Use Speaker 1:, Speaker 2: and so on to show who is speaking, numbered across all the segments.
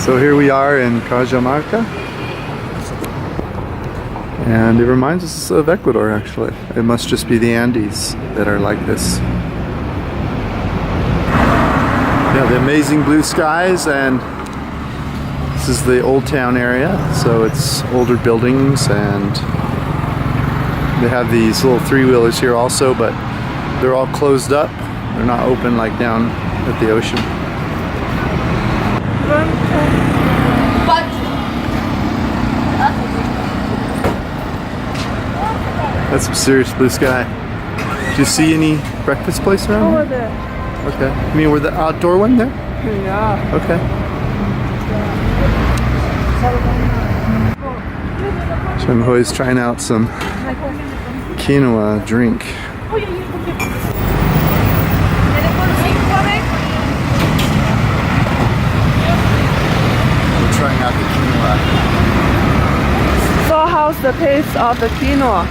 Speaker 1: So here we are in Cajamarca, and it reminds us of Ecuador actually. It must just be the Andes that are like this. Yeah, the amazing blue skies, and this is the old town area, so it's older buildings, and they have these little three-wheelers here also, but they're all closed up. They're not open like down at the ocean. That's some serious blue sky. Do you see any breakfast place around
Speaker 2: Over
Speaker 1: here?
Speaker 2: there.
Speaker 1: Okay. You mean where the outdoor one there?
Speaker 2: Yeah.
Speaker 1: Okay. Chemhoy's trying out some quinoa drink. We're trying out the quinoa.
Speaker 2: So how's the taste of the quinoa?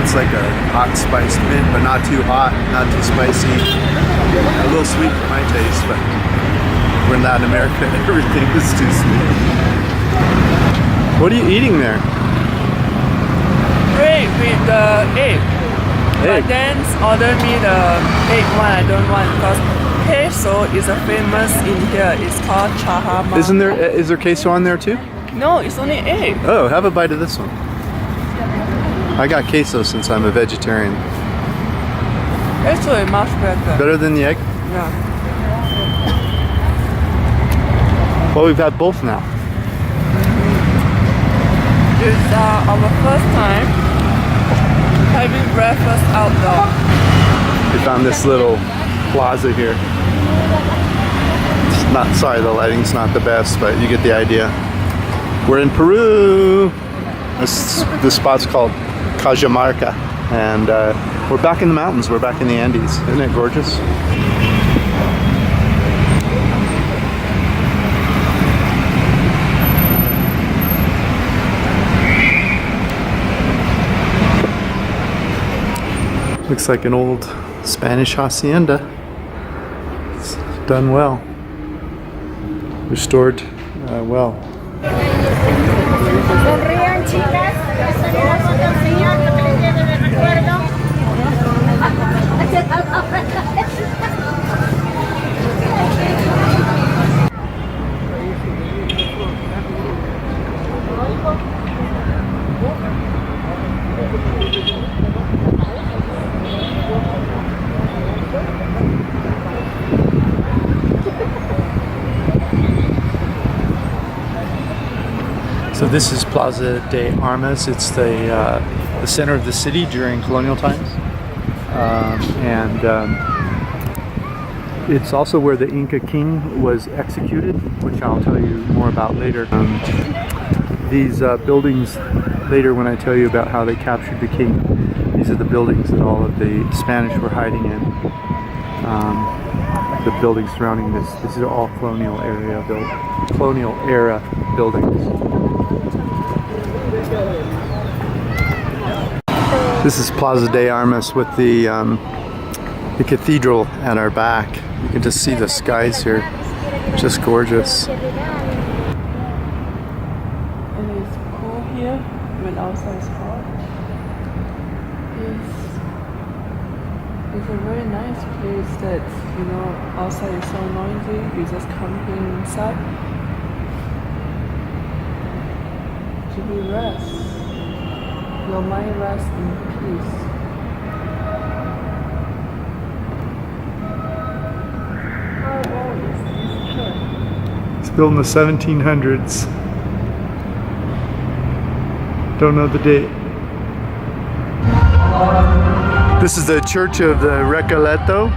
Speaker 1: It's like a hot spiced mint, but not too hot, not too spicy. A little sweet for my taste, but we're in Latin America and everything is too sweet. What are you eating there?
Speaker 2: Bread with the egg.
Speaker 1: Egg?
Speaker 2: But then order me the egg one. I don't want because queso is a famous in here. It's called Cajamarca.
Speaker 1: Is there queso on there too?
Speaker 2: No, it's only egg.
Speaker 1: Oh, have a bite of this one. I got queso since I'm a vegetarian.
Speaker 2: Queso is much better.
Speaker 1: Better than the egg?
Speaker 2: Yeah.
Speaker 1: Well, we've had both now.
Speaker 2: It's our first time having breakfast outdoor.
Speaker 1: We found this little plaza here. It's not, sorry, the lighting's not the best, but you get the idea. We're in Peru. This spot's called Cajamarca, and we're back in the mountains. We're back in the Andes. Isn't it gorgeous? Looks like an old Spanish hacienda. It's done well. Restored well.
Speaker 3: Sonrían, chicas. Señora Fotoncilla, que me les lleve de recuerdo.
Speaker 1: So this is Plaza de Armas. It's the center of the city during colonial times, it's also where the Inca king was executed, which I'll tell you more about later. These buildings, later when I tell you about how they captured the king, these are the buildings that all of the Spanish were hiding in. The buildings surrounding this. These are all colonial era buildings. This is Plaza de Armas with the cathedral at our back. You can just see the skies here, just gorgeous.
Speaker 2: It is cool here when outside is hot. It's a very nice place that, you know, outside is so noisy, you just come here inside to be rest. Your mind rests in peace. How old is this church?
Speaker 1: It's built in the 1700s. Don't know the date. This is the Church of the Recoleta.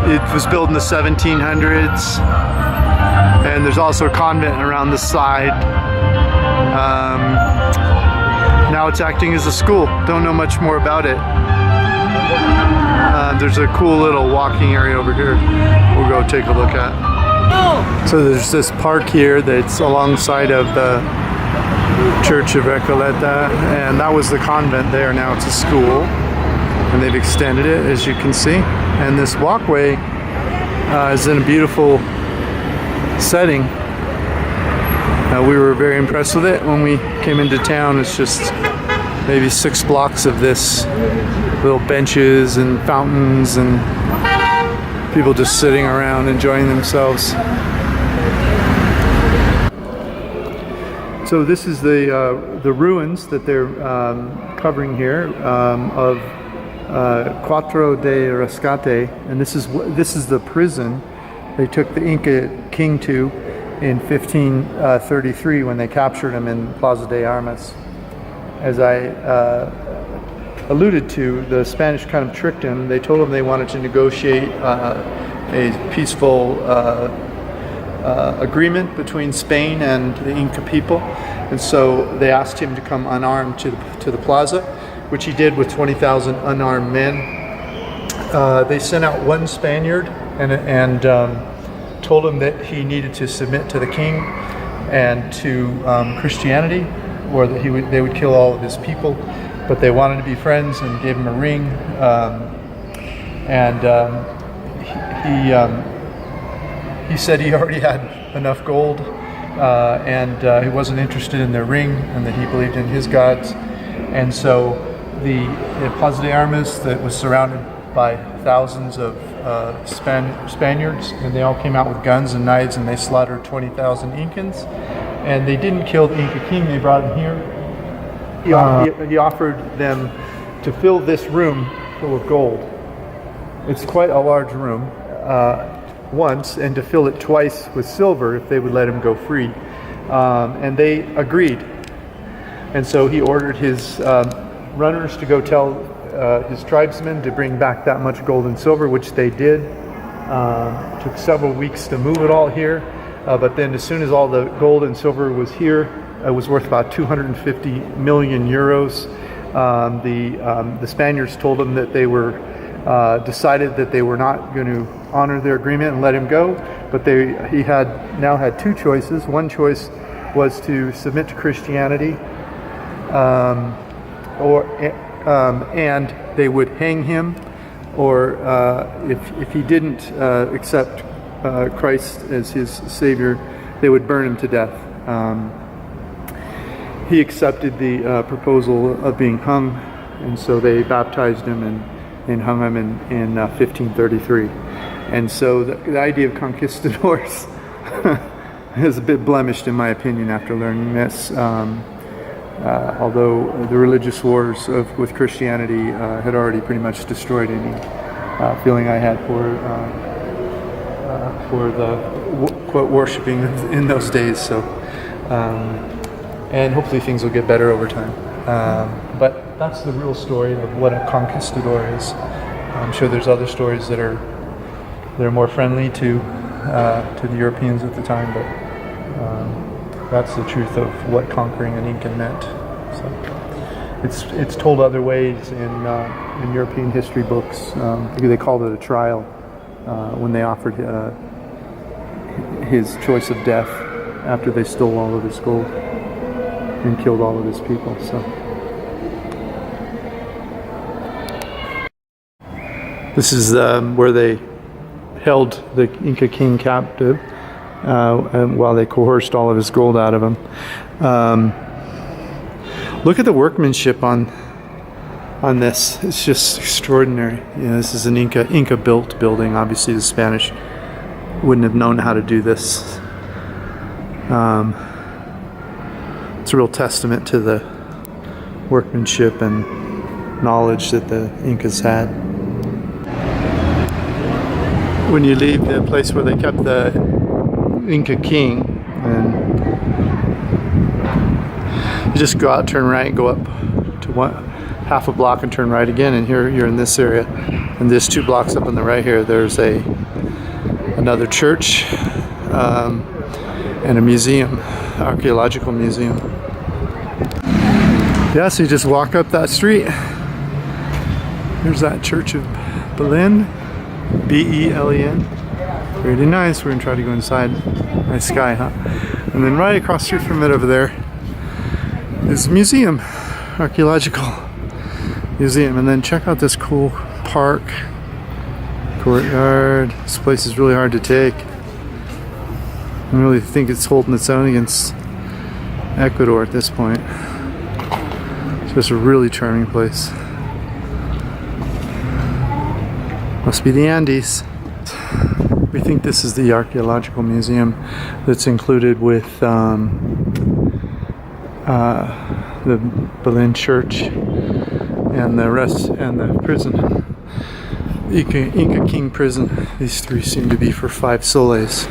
Speaker 1: It was built in the 1700s, and there's also a convent around the side. Now it's acting as a school. Don't know much more about it. There's a cool little walking area over here we'll go take a look at. So there's this park here that's alongside of the Church of Recoleta, and that was the convent there. Now it's a school, and they've extended it, as you can see. And this walkway is in a beautiful setting. We were very impressed with it when we came into town. It's just maybe 6 blocks of this, little benches and fountains and people just sitting around enjoying themselves. So this is the ruins that they're covering here of Cuatro de Rescate, and this is the prison they took the Inca king to in 1533 when they captured him in Plaza de Armas. As I alluded to, the Spanish kind of tricked him. They told him they wanted to negotiate a peaceful agreement between Spain and the Inca people, and so they asked him to come unarmed to the plaza, which he did with 20,000 unarmed men. They sent out one Spaniard and told him that he needed to submit to the king and to Christianity, or that they would kill all of his people. But they wanted to be friends and gave him a ring, he said he already had enough gold, and he wasn't interested in their ring, and that he believed in his gods. And so the Plaza de Armas that was surrounded by thousands of Spaniards, and they all came out with guns and knives, and they slaughtered 20,000 Incans. And they didn't kill the Inca king, they brought him here. He offered them to fill this room full of gold. It's quite a large room. Once, and to fill it twice with silver if they would let him go free. And they agreed. And so he ordered his runners to go tell his tribesmen to bring back that much gold and silver, which they did. It took several weeks to move it all here, but then as soon as all the gold and silver was here, it was worth about 250 million euros. The Spaniards told him that they were decided that they were not going to honor their agreement and let him go, but he now had 2 choices. One choice was to submit to Christianity, and they would hang him, or if he didn't accept Christ as his Savior, they would burn him to death. He accepted the proposal of being hung, and so they baptized him and hung him in 1533. And so the idea of conquistadors is a bit blemished in my opinion after learning this. Although the religious wars with Christianity had already pretty much destroyed any feeling I had for the quote worshiping in those days. So, and hopefully things will get better over time. But that's the real story of what a conquistador is. I'm sure there's other stories that are more friendly to the Europeans at the time, but that's the truth of what conquering an Incan meant. So it's told other ways in European history books. They called it a trial when they offered his choice of death after they stole all of his gold and killed all of his people. So this is where they held the Inca king captive while they coerced all of his gold out of him. Look at the workmanship on this. It's just extraordinary. You know, this is an Inca built building. Obviously the Spanish wouldn't have known how to do this. It's a real testament to the workmanship and knowledge that the Incas had. When you leave the place where they kept the Inca king, and you just go out, turn right, go up to half a block and turn right again, and here you're in this area. And there's 2 blocks up on the right here, there's another church and a museum, archaeological museum. Yeah, so you just walk up that street. There's that church of Belen, B-E-L-E-N. Pretty nice. We're gonna try to go inside. Nice sky, huh? And then right across the street from it over there is a museum, archaeological museum. And then check out this cool park, Courtyard. This place is really hard to take. I really think it's holding its own against Ecuador at this point. It's just a really charming place. Must be the Andes. We think this is the archaeological museum that's included with the Belen church and the rest, and the prison, Inca King prison. These three seem to be for 5 soles.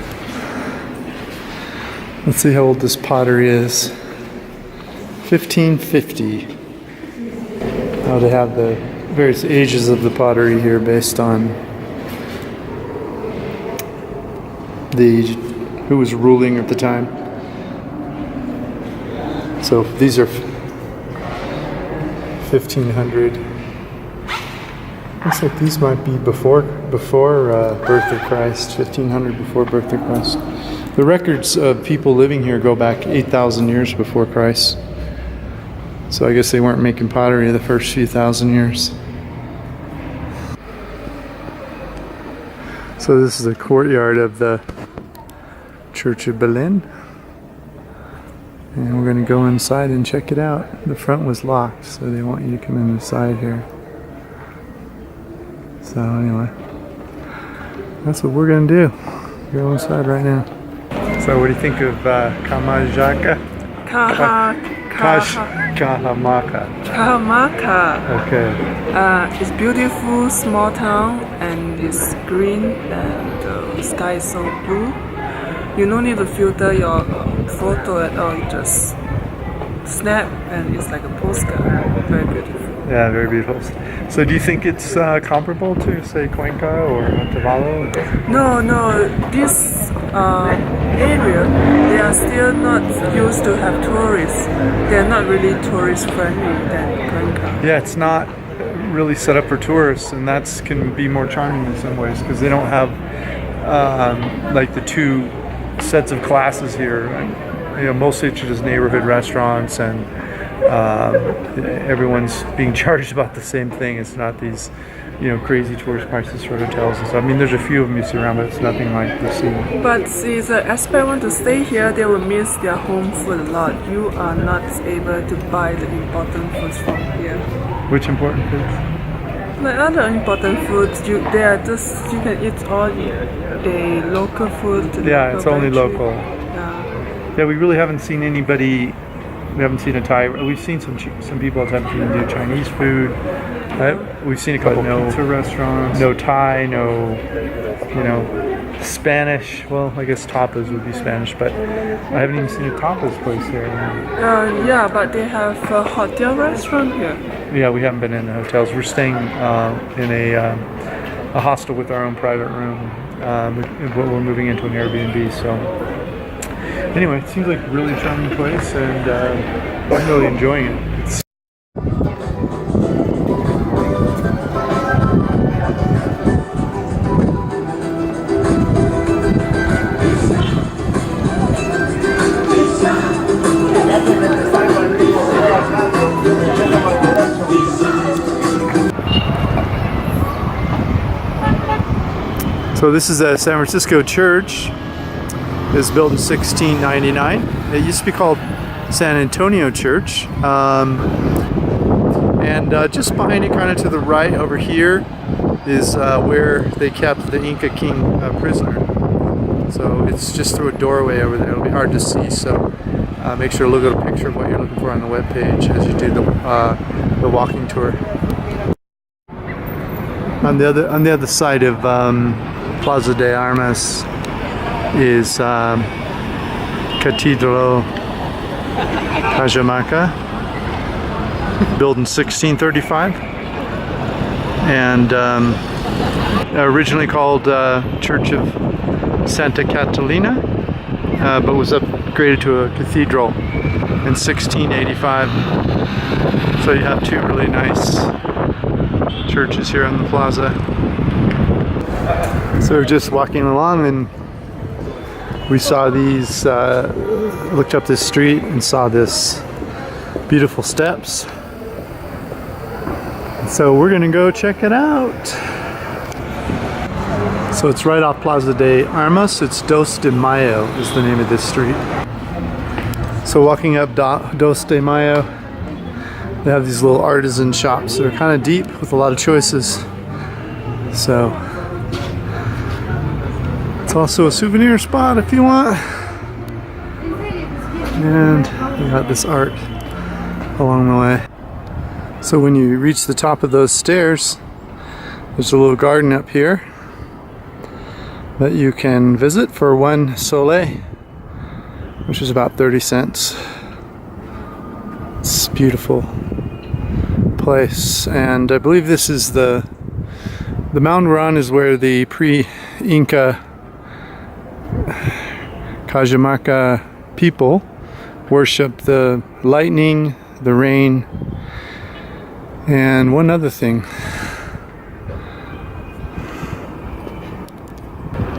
Speaker 1: Let's see how old this pottery is. 1550. Now they have the various ages of the pottery here based on who was ruling at the time. So these are 1500. Looks like these might be before birth of Christ. 1500 before birth of Christ. The records of people living here go back 8,000 years before Christ. So I guess they weren't making pottery the first few thousand years. So this is the courtyard of the Church of Belen. And we're going to go inside and check it out. The front was locked, so they want you to come in the side here. So anyway, that's what we're going to do. Go inside right now. So what do you think of Cajamarca? Cajamarca.
Speaker 2: Cajamarca.
Speaker 1: Okay.
Speaker 2: It's beautiful small town and it's green and the sky is so blue. You don't need to filter your photo at all. You just snap and it's like a postcard. Very beautiful.
Speaker 1: Yeah, very beautiful. So do you think it's comparable to, say, Cuenca or Montevallo?
Speaker 2: No, this area, they are still not used to have tourists. They are not really tourist friendly than Cuenca.
Speaker 1: Yeah, it's not really set up for tourists, and that can be more charming in some ways because they don't have like the two sets of classes here. You know, mostly it's just neighborhood restaurants, and everyone's being charged about the same thing. It's not these, you know, crazy tourist prices for hotels and stuff. I mean, there's a few of them you see around, but it's nothing like the scene.
Speaker 2: But see, the expat want to stay here, they will miss their home food a lot. You are not able to buy the important foods from here.
Speaker 1: Which important foods?
Speaker 2: Like other important foods, you can eat all the local food.
Speaker 1: Yeah, it's only local.
Speaker 2: Yeah.
Speaker 1: Yeah, we really haven't seen anybody. We haven't seen a Thai. We've seen some people attempting to do Chinese food. We've seen a couple pizza restaurants. No Thai, no, you know, Spanish. Well, I guess tapas would be Spanish, but I haven't even seen a tapas place here.
Speaker 2: Yeah, but they have a hotel restaurant here.
Speaker 1: Yeah, we haven't been in the hotels. We're staying in a hostel with our own private room. We're moving into an Airbnb, so. Anyway, it seems like a really charming place, and I'm really enjoying it. So this is a San Francisco church. It was built in 1699. It used to be called San Antonio Church. And just behind it, kind of to the right over here, is where they kept the Inca King prisoner. So it's just through a doorway over there. It'll be hard to see, so make sure to look at a picture of what you're looking for on the webpage as you do the walking tour. On the other side of Plaza de Armas is Cathedral of Cajamarca, built in 1635, and originally called Church of Santa Catalina, but was upgraded to a cathedral in 1685. So you have two really nice churches here on the plaza. So we're just walking along and we saw these, looked up this street and saw this beautiful steps. So we're gonna go check it out. So it's right off Plaza de Armas. It's Dos de Mayo is the name of this street. So walking up Dos de Mayo, they have these little artisan shops that are kind of deep with a lot of choices. So it's also a souvenir spot if you want. And we got this art along the way. So when you reach the top of those stairs, there's a little garden up here that you can visit for 1 solé, which is about 30 cents. It's a beautiful place, and I believe this is the mountain we're on is where the pre-Inca Cajamarca people worship the lightning, the rain, and one other thing.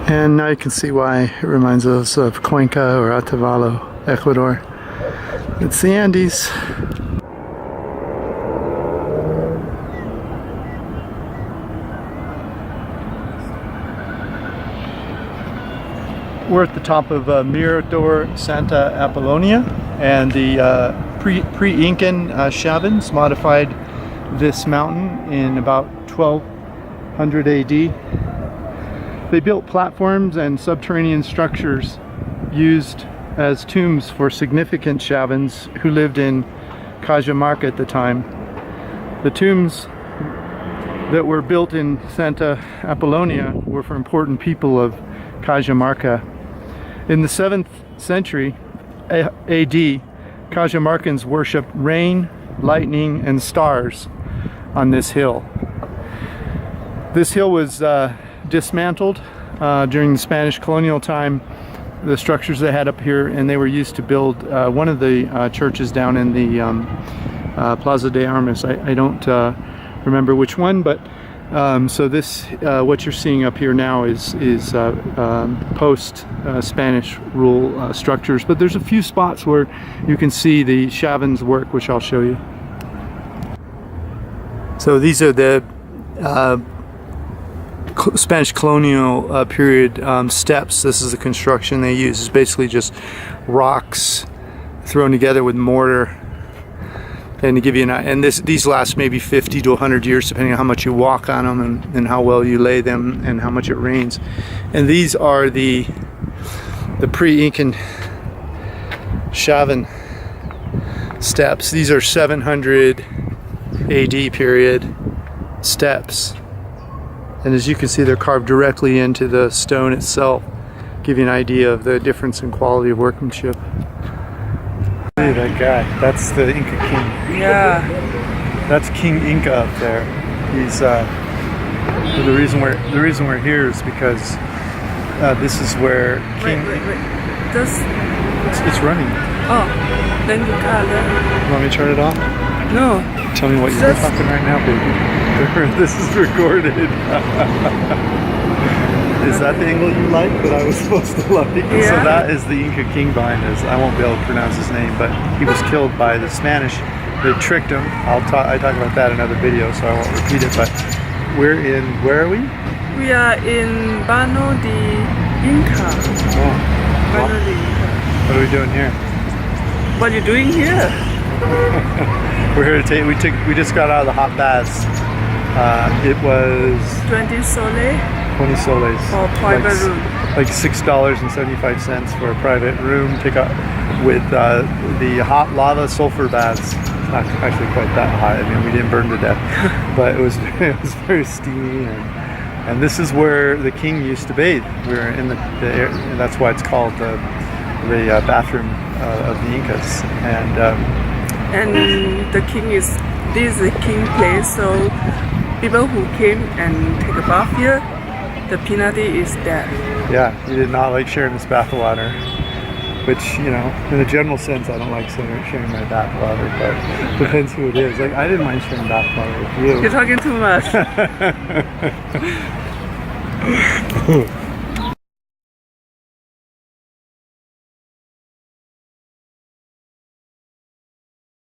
Speaker 1: And now you can see why it reminds us of Cuenca or Otavalo, Ecuador. It's the Andes. We're at the top of Mirador Santa Apollonia, and the pre-Incan Chavans modified this mountain in about 1200 AD. They built platforms and subterranean structures used as tombs for significant Chavans who lived in Cajamarca at the time. The tombs that were built in Santa Apollonia were for important people of Cajamarca. In the 7th century AD, Cajamarcans worshipped rain, lightning, and stars on this hill. This hill was dismantled during the Spanish colonial time, the structures they had up here, and they were used to build one of the churches down in the Plaza de Armas. I don't remember which one, but so this what you're seeing up here now is post Spanish rule structures, but there's a few spots where you can see the Chavans work, which I'll show you. So these are the Spanish colonial period steps. This is the construction they use. It's basically just rocks thrown together with mortar, and to give you an and these last maybe 50 to 100 years depending on how much you walk on them and how well you lay them and how much it rains. And these are the pre-Incan Chavan steps. These are 700 AD period steps. And as you can see, they're carved directly into the stone itself. Give you an idea of the difference in quality of workmanship. Hey, that guy, that's the Inca king.
Speaker 2: Yeah.
Speaker 1: That's King Inca up there. He's the reason we're here is because this is where King.
Speaker 2: Wait. Does
Speaker 1: It's running.
Speaker 2: oh, then you can't.
Speaker 1: You want me to turn it off?
Speaker 2: No.
Speaker 1: Tell me what you're
Speaker 2: That's-
Speaker 1: talking right now, baby. This is recorded. Is that the angle you like that I was supposed to like? So
Speaker 2: Yeah.
Speaker 1: that is the Inca king behind us. I won't be able to pronounce his name, but he was killed by the Spanish. They tricked him. I talk about that in another video, so I won't repeat it. But where are we?
Speaker 2: We are in Bano de Inca.
Speaker 1: Oh.
Speaker 2: Bano de Inca.
Speaker 1: What are we doing here?
Speaker 2: What are you doing here?
Speaker 1: We're here to we just got out of the hot baths. It was
Speaker 2: 20 solé
Speaker 1: 20 soles
Speaker 2: for private room.
Speaker 1: like $6.75 for a private room. Take out with the hot lava sulfur baths. It's not actually quite that hot. I mean, we didn't burn to death, but it was very steamy. And this is where the king used to bathe. We're in the air, and that's why it's called the bathroom of the Incas.
Speaker 2: And the king this is the king place, so people who came and take a bath here, the penalty is death.
Speaker 1: Yeah, he did not like sharing his bath water, which, you know, in a general sense, I don't like sharing my bath water, but depends who it is. Like, I didn't mind sharing bath water with you.
Speaker 2: You're talking too much.